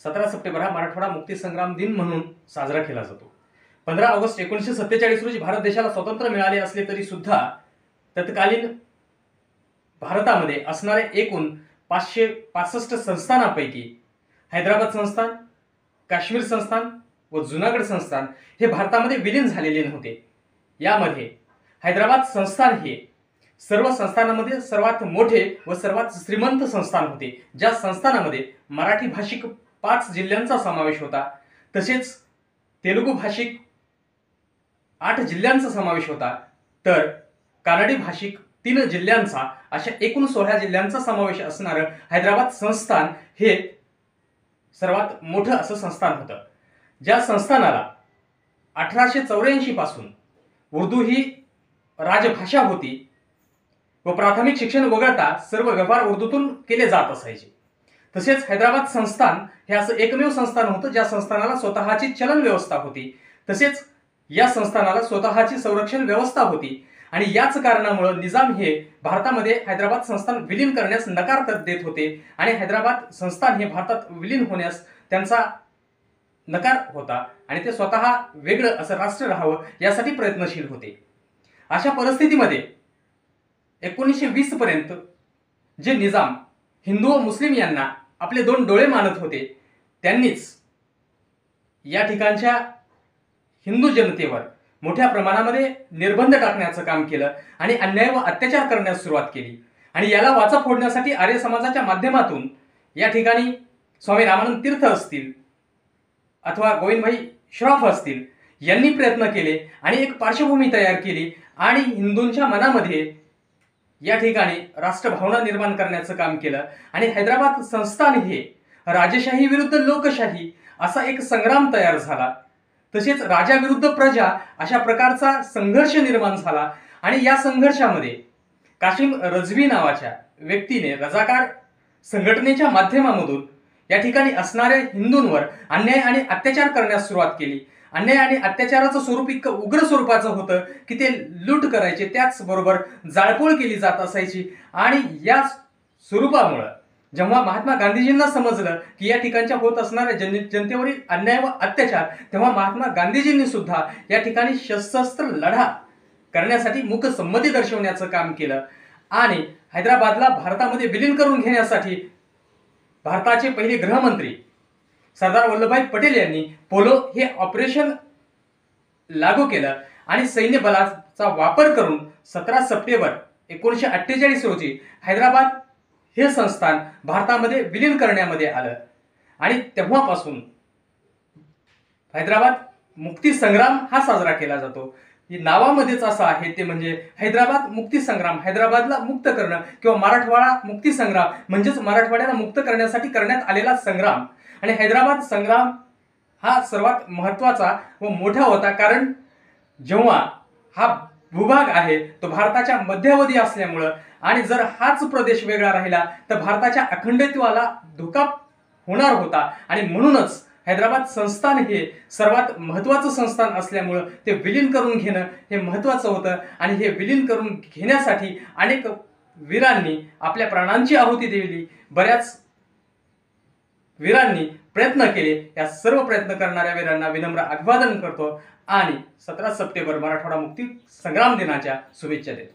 17 September हा मराठवाडा मुक्ती संग्राम दिन म्हणून साजरा केला जातो। 15 ऑगस्ट 1947 रोजी भारत देशाला स्वातंत्र्य मिळाले असले तरी सुद्धा तत्कालीन भारतामध्ये असणारे एकूण 565 संस्थानांपैकी हैदराबाद संस्थान, काश्मीर संस्थान व जुनागड संस्थान हे भारतामध्ये विलीन झालेले नव्हते। यामध्ये हैदराबाद संस्थान हे सर्व संस्थानांमध्ये सर्वात मोठे व सर्वात श्रीमंत संस्थान होते। ज्या संस्थानामध्ये मराठी भाषिक 5 जिल्ह्यांचा समावेश होता, तसेच तेलुगू भाषिक 8 जिल्ह्यांचा समावेश होता, तर कानडी भाषिक 3 जिल्ह्यांचा अशा एकूण 16 जिल्ह्यांचा समावेश असणारे हैदराबाद संस्थान हे सर्वात मोठं असं संस्थान होतं। ज्या संस्थानाला 1884 पासून उर्दू ही राजभाषा होती व प्राथमिक शिक्षण वगळता सर्व व्यवहार उर्दूतून केले जात असायचे। तसेच हैदराबाद संस्थान हे असं एकमेव संस्थान होतं ज्या संस्थानाला स्वतःची चलन व्यवस्था होती, तसेच या संस्थानाला स्वतःची संरक्षण व्यवस्था होती आणि याच कारणामुळे निजाम हे भारतामध्ये हैदराबाद संस्थान विलीन करण्यास नकार देत होते आणि हैदराबाद संस्थान हे भारतात विलीन होण्यास त्यांचा नकार होता आणि ते स्वतः वेगळं असं राष्ट्र राहावं यासाठी प्रयत्नशील होते। अशा परिस्थितीमध्ये 1920 पर्यंत जे निजाम हिंदू व मुस्लिम यांना आपले 2 डोळे मानत होते, त्यांनीच या ठिकाणच्या हिंदू जनतेवर मोठ्या प्रमाणामध्ये निर्बंध टाकण्याचं काम केलं आणि अन्याय व अत्याचार करण्यास सुरुवात केली आणि याला वाचा फोडण्यासाठी आर्य समाजाच्या माध्यमातून या ठिकाणी स्वामी रामानंद तीर्थ असतील अथवा गोविंदभाई श्रॉफ असतील यांनी प्रयत्न केले आणि एक पार्श्वभूमी तयार केली आणि हिंदूंच्या मनामध्ये या ठिकाणी राष्ट्रभावना निर्माण करण्याचं काम केलं आणि हैदराबाद संस्थान हे राजशाही विरुद्ध लोकशाही असा एक संग्राम तयार झाला। तसेच राजा विरुद्ध प्रजा अशा प्रकारचा संघर्ष निर्माण झाला आणि या संघर्षामध्ये कासिम रजवी नावाच्या व्यक्तीने रजाकार संघटनेच्या माध्यमामधून या ठिकाणी असणाऱ्या हिंदूंवर अन्याय आणि अत्याचार करण्यास सुरुवात केली। अन्याय आणि अत्याचाराचं स्वरूप इतकं उग्र स्वरूपाचं होतं की ते लूट करायचे, त्याचबरोबर जाळपोळ केली जात असायची आणि या स्वरूपामुळे जेव्हा महात्मा गांधीजींना समजलं की या ठिकाणच्या होत असणाऱ्या जनतेवरील अन्याय व अत्याचार, तेव्हा महात्मा गांधीजींनी सुद्धा या ठिकाणी सशस्त्र लढा करण्यासाठी मूकसंमती दर्शवण्याचं काम केलं आणि हैदराबादला भारतामध्ये विलीन करून घेण्यासाठी भारताचे पहिले गृहमंत्री सरदार वल्लभभाई पटेल यांनी पोलो हे ऑपरेशन लागू केलं आणि सैन्य बलाचा वापर करून 17 सप्टेंबर 1948 रोजी हैदराबाद हे संस्थान भारतामध्ये विलीन करण्यामध्ये आलं आणि तेव्हापासून हैदराबाद मुक्ती संग्राम हा साजरा केला जातो। नावामध्येच असं आहे ते म्हणजे हैदराबाद मुक्ती संग्राम, हैदराबादला मुक्त करणं किंवा मराठवाडा मुक्ती संग्राम म्हणजेच मराठवाड्याला मुक्त करण्यासाठी करण्यात आलेला संग्राम आणि हैदराबाद संग्राम हा सर्वात महत्त्वाचा व मोठा होता, कारण जेव्हा हा भूभाग आहे तो भारताच्या मध्यवर्ती असल्यामुळे आणि जर हाच प्रदेश वेगळा राहिला तर भारताच्या अखंडत्वाला धोका होणार होता आणि म्हणूनच हैदराबाद संस्थान हे सर्वात महत्त्वाचं संस्थान असल्यामुळे ते विलीन करून घेणं हे महत्त्वाचं होतं आणि हे विलीन करून घेण्यासाठी अनेक वीरांनी आपल्या प्राणांची आहुती दिली, बऱ्याच वीरांनी प्रयत्न केले। या सर्व प्रयत्न करणाऱ्या वीरांना विनम्र अभिवादन करतो आणि 17 सप्टेंबर मराठवाडा मुक्ती संग्राम दिनाच्या शुभेच्छा देतो।